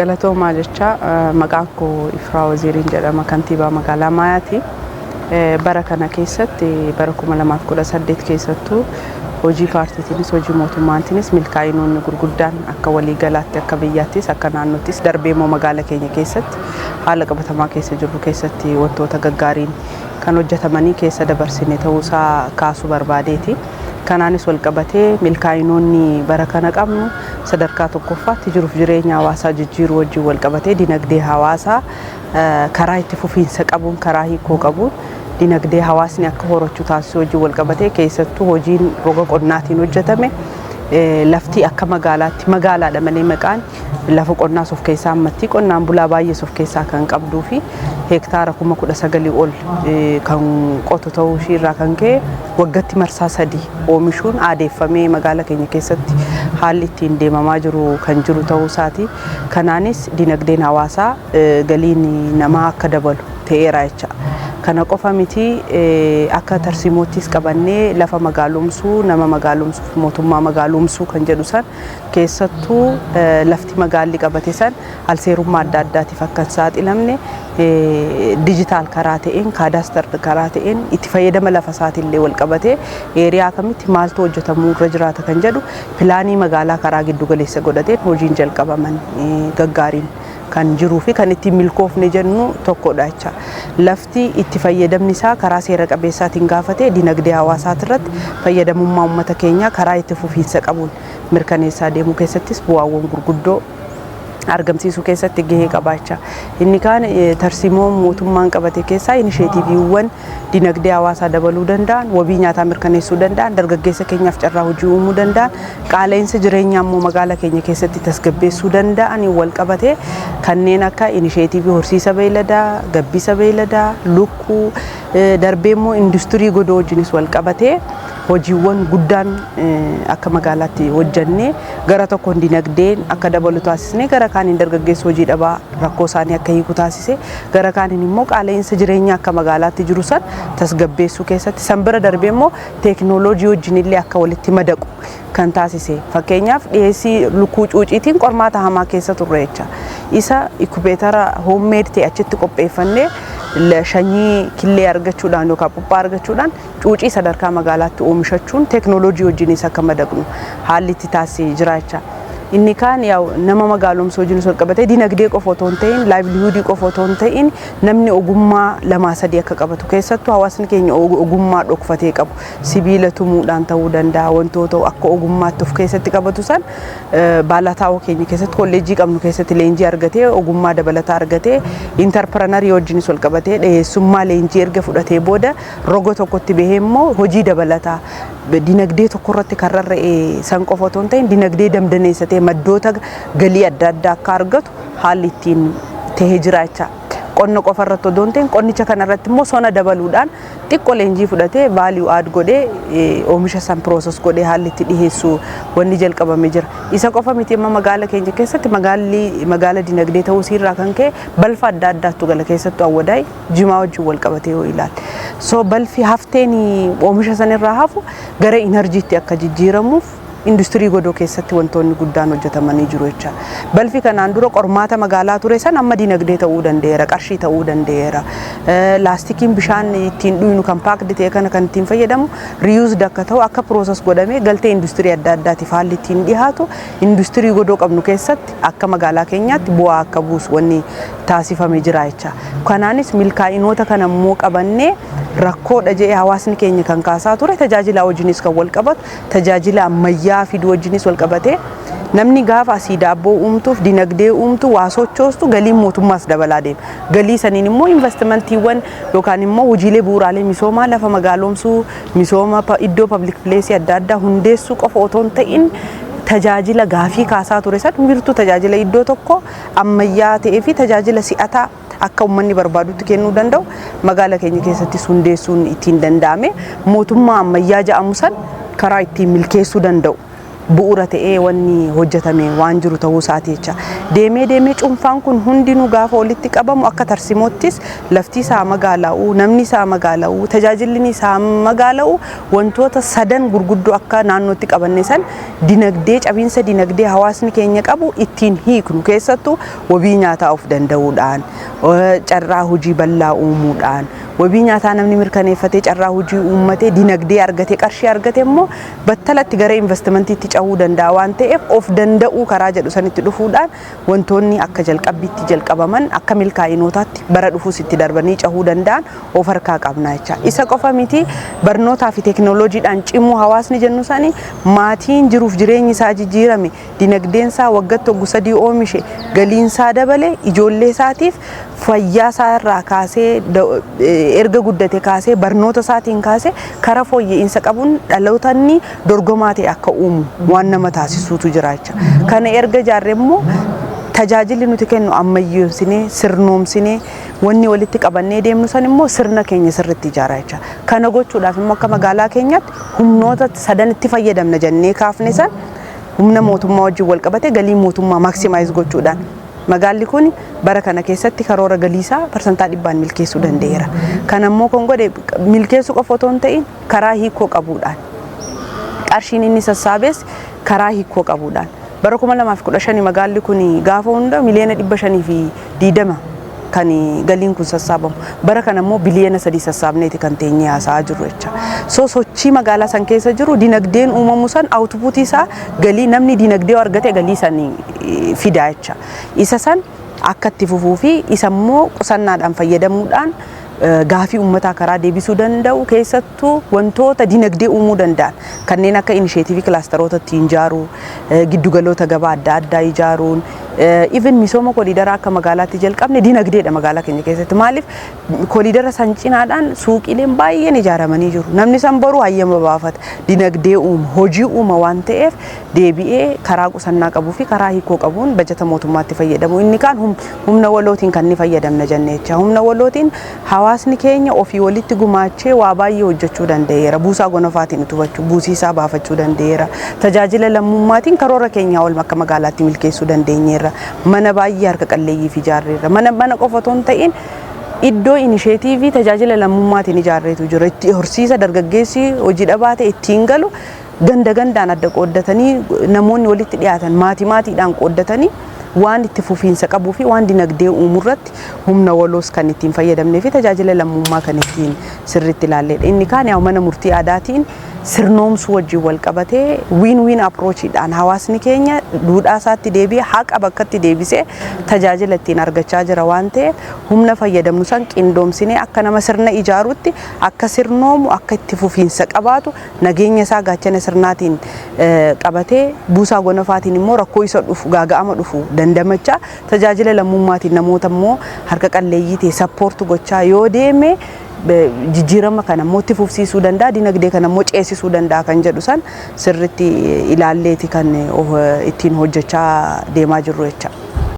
Galatoomaa jecha maqaan koo Ifraa Waziiriin jedhama kantiibaa magaalaa Maayaati. Bara kana keessatti bara 2018 keessattuu hojii paartiitiinis hojii mootummaatiinis milkaa'inoonni gurguddaan akka waliigalaatti akka biyyaattis akka naannoottis darbee immoo magaalaa keenya keessatti haala qabatamaa keessa jirru keessatti wantoota gaggaariin kan hojjetamanii keessa dabarsine ta'uusaa kaasuu barbaadeeti. Kanaanis wal qabatee milkaa'inoonni bara kana qabnu sadarkaa tokkoffaatti jiruuf jireenya hawaasaa jijjiiruu wajjin wal qabatee dinagdee hawaasaa karaa itti fufiinsa qabuun karaa hiikoo qabuun dinagdee hawaasni akka horachuu taasisuu wajjin wal qabatee keessattuu hojiin roga qonnaatiin hojjetame lafti akka magaalaatti magaalaadha malee maqaan lafa qonnaas of keessaa hammatti qonnaan bulaa baay'ees of keessaa kan qabduu fi hektaara 19,000 ol kan qotu ta'uu ishii irraa kan ka'e waggaatti marsaa 3 oomishuun aadeeffamee magaalaa keenya keessatti haalli ittiin deemamaa jiru kan jiru ta'uu isaati. Kanaanis dinagdeen hawaasaa galiin namaa akka dabalu ta'eera jecha. Kana qofa miti akka tarsiimoottis qabannee lafa magaalumsuu nama magaalumsuuf mootummaa magaalumsuu kan jedhu san keessattuu lafti magaalli qabate san alseerummaa adda addaatiif akka hin saaxilamne diijitaal karaa ta'een kaadaastar karaa ta'een itti fayyadama lafa isaatiillee wal qabatee eeriyaa kamitti maaltu hojjetamuu irra jiraata kan jedhu pilaanii magaalaa karaa giddu galeessa godhateen hojiin jalqabaman gaggaariin kan jiruu fi kan itti milkoofne jennu tokkodha jecha. Lafti itti fayyadamni isaa karaa seera qabeessaatiin gaafatee dinagdee hawaasaati irratti fayyadamummaa uummata keenyaa karaa itti fufiinsa qabuun mirkaneessaa deemuu keessattis bu'aawwan gurguddoo argamsiisuu keessatti gahee qabaachaa. Inni kaan tarsiimoo mootummaan qabate keessaa inisheetiiviiwwan dinagdee hawaasaa dabaluu danda'an, wabii nyaataa mirkaneessuu danda'an, dargaggeessa keenyaaf carraa hojii uumuu danda'an, qaala'insa jireenyaa immoo magaalaa keenya keessatti tasgabbeessuu danda'an wal qabatee kanneen akka inisheetiivii horsiisa beeyladaa, gabbisa beeyladaa, lukkuu darbee immoo industirii godoo wajjinis wal qabatee hojiiwwan guddaan akka magaalaatti hojjannee gara tokkoon dinagdeen akka dabalu taasisnee gara kaaniin dargaggeessa hojii dhabaa rakkoo isaanii akka hiiku taasise gara kaaniin immoo qaala'insa jireenyaa akka magaalaatti jiru san tasgabbeessuu keessatti san bira darbee immoo teeknooloojii wajjin illee akka walitti madaqu kan taasise. Fakkeenyaaf dhiyeessii lukkuu cuuciitiin qormaata hamaa keessa turre jecha isa inkubeetara hoommeed ta'e achitti qopheeffannee shanyii killee argachuudhaan yookaan puphaa argachuudhaan cuucii sadarkaa magaalaatti oomishachuun teeknooloojii wajjinis akka madaqnu haalli itti taasisee jira jecha. Inni kaan nama magaalumsa wajjin wal qabatee dinagdee qofa otoo hin ta'in laayivlihuudii qofa otoo hin ta'in namni ogummaa 2-3 akka qabatu keessattuu hawaasni keenya ogummaa dhokfatee qabu sibiila tumuudhaan ta'uu danda'a wantoota akka ogummaatti of keessatti qabatu san baalaataawoo keenya keessatti kolleejjii qabnu keessatti leenjii argatee ogummaa dabalataa argatee intarpiranarii wajjinis wal qabatee dhiyeessummaa leenjii erga fudhatee booda roga tokkotti bahee immoo hojii dabalataa dinagdee tokko irratti kan rarra'e san qofa otoo hin ta'in dinagdee damdaneessatee maddoota galii adda addaa akka argatu haalli ittiin tahee jira jecha. Qonna qofa irratti otoo hin ta'in qonnicha kana irratti immoo sona dabaluudhaan xiqqoo leenjii fudhatee value add godhee oomisha san process godhee haalli itti dhiheessu wanni jalqabame jira. Isa qofa miti amma magaalaa keenya keessatti magaala dinagdee ta'uu irraa kan ka'e balfa adda addaatu gala keessattuu Awwadaay Jimaa wajjin wal qabatee yoo ilaalle. So balfi hafteen oomisha san irraa hafu gara inerjiitti akka jijjiiramuuf industirii godoo keessatti wantoonni guddaan hojjetamanii jiru jecha. Balfi kanaan dura qormaata magaalaa ture san amma dinagdee ta'uu danda'eera, qarshii ta'uu danda'eera. Laastikiin bishaan ittiin dhuynu kan paakdi ta'e kana kan ittiin fayyadamu reused akka ta'u akka process godhamee galtee industirii adda addaatiif haalli ittiin dhiyaatu industirii godoo qabnu keessatti akka magaalaa keenyaatti bu'aa akka buusu wanni taasifamee jira jecha. Kanaanis milkaa'inoota kana immoo qabannee rakkoodha jedhee hawaasni keenya kan kaasaa ture tajaajila wajjinis kan wal qabatu tajaajila ammayyaa fiduu wajjinis wal qabatee namni gaafa asii daabboo uumtuuf dinagdee uumtu waa sochoostu galiin mootummaas dabalaa deema. Galii saniin immoo investimentiiwwan yookaan immoo hojiilee bu'uuraalee misoomaa lafa magaalomsuu misooma iddoo public place adda addaa hundeessuu qofa otoo hin ta'in tajaajila gaafii kaasaa ture san mirtuu tajaajila iddoo tokko ammayyaa ta'ee fi tajaajila si'ataa akka uummanni barbaadutti kennuu danda'u magaalaa keenya keessatti hundeessuun ittiin danda'ame mootummaa ammayyaa jedhamu san karaa ittiin milkeessuu danda'u bu'uura ta'ee wanni hojjetame waan jiru ta'uu isaati jecha. Deemee cuunfaan kun hundinuu gaafa walitti qabamu akka tarsimottis lafti isaa magaalaa'u, namni isaa magaalaa'u, tajaajilli isaa magaalaa'u wantoota sadan gurguddoo akka naannootti qabanne san dinagdee cabiinsa dinagdee hawaasni keenya qabu ittiin hiiknu keessattuu wabii nyaataa of danda'uudhaan, carraa hojii bal'aa uumuudhaan, wabii nyaataa namni mirkaneeffatee carraa hojii uummatee dinagdee argatee qarshii argatee immoo battalatti gara investimentiitti cahuu danda'a waan ta'eef of danda'uu karaa jedhu sanitti dhufuudhaan wantoonni akka jalqabbiitti jalqabaman akka milkaa'inootaatti bara dhufuus itti darbanii cahuu danda'an of harkaa qabna jecha. Isa qofa miti barnootaa fi teekinooloojiidhaan cimuu hawaasni jennu sanii maatiin jiruuf jireenyi isaa jijjiirame dinagdeen isaa waggaatti waggu 3 oomishe galiin isaa dabale ijoollee isaatiif fayyaa isaa irraa kaasee erga guddate kaasee barnoota isaatiin kaasee karaa fooyya'insa qabuun dhalootanni dorgomaa ta'e akka uumu waan nama taasisuutu jira jecha. Kana erga jaarree immoo tajaajilli nuti kennu ammayyoomsinee sirnoomsinee wanni walitti qabannee deemnu san immoo sirna keenya sirriitti ijaara jecha. Kana gochuudhaaf immoo akka magaalaa keenyaatti humnoota sadan itti fayyadamna jennee kaafne san humna mootummaa wajjin wal qabate galii mootummaa maksimaayis gochuudhaan magaalli kun bara kana keessatti karoora galiisaa parsantaa 100 milkeessuu danda'eera. Kanammoo kan godhe milkeessuu qofa otoo hin ta'in karaa hiikoo qabuudhaan qarshiin inni sassaabees karaa hiikoo qabuudhaan bara 2015 magaalli kun gaafa hunda miliyoona 520 kan galiin kun sassaabamu bara kana immoo biliyoona 3 sassaabneeti kan teenyee haasa'aa jiru jecha. Sochii magaalaa san keessa jiru dinagdeen uumamu san outputii isaa galii namni dinagdee argate galii san fida jecha. Isa san akka itti fufuu fi isa immoo qusannaadhaan fayyadamuudhaan gaafii uummataa karaa deebisuu danda'u keessattuu wantoota dinagdee uumuu danda'an kanneen akka inisheetiivii kilaasteroota ittiin ijaaruu, giddugaloota gabaa adda addaa ijaaruun, even misooma kooliidara akka magaalaatti jalqabne dinagdeedha magaalaa keenya keessatti. Maaliif kooliidara san cinaadhaan suuqiileen baay'een ijaaramanii jiru. Namni san boruu hayyama baafata dinagdee uuma hojii uuma waan ta'eef deebi'ee karaa qusannaa qabuu fi karaa hiikoo qabuun bajata mootummaatti fayyadamu. Inni kaan humna walootiin kan ni fayyadamna jennee jecha. Humna walootiin hawaasni keenya ofii walitti gumaachee waa baay'ee hojjechuu danda'eera. Buusaa gonofaatiin utubachuu, buusiisaa baafachuu danda'eera. Tajaajila lammummaatiin karoora keenya ol akka magaalaatti milkeessuu dandeenyeera. Mana baay'ee harka qalleeyyiif ijaarreera. Mana qofa otoo hin ta'in iddoo inisheetiivii tajaajila lammummaatiin ijaarreetu jira. Itti horsiisa dargaggeessi hojii dhabaa ta'e ittiin galu gandaan adda qooddatanii namoonni walitti dhiyaatan maatiidhaan qooddatanii waan itti fufiinsa qabuu fi waan dinagdee uumuu irratti humna waloos kan ittiin fayyadamnee fi tajaajila lammummaa kan ittiin sirriitti ilaalledha. Inni kaan yaa mana murtii aadaatiin sirnoomsuu wajjin wal qabatee win approachidhaan hawaasni keenya duudhaa isaatti deebi'ee haqa bakkatti deebisee tajaajila ittiin argachaa jira waan ta'eef humna fayyadamnu san qindoomsinee akka nama sirna ijaaruutti akka sirnoomu akka itti fufiinsa qabaatu nageenya isaa gaachana sirnaatiin qabatee buusaa gonofaatiin immoo rakkoo isa dhufu gaaga'ama dhufu dandamachaa tajaajila lammummaatiin namoota immoo harka qalleeyyii ta'e sappoortu gochaa yoo deeme jijjiirama kana mootti fufsiisuu danda'a dinagdee kana immoo ceesisuu danda'a kan jedhu san sirriitti ilaalleeti kan ittiin hojjechaa deemaa jirru jecha.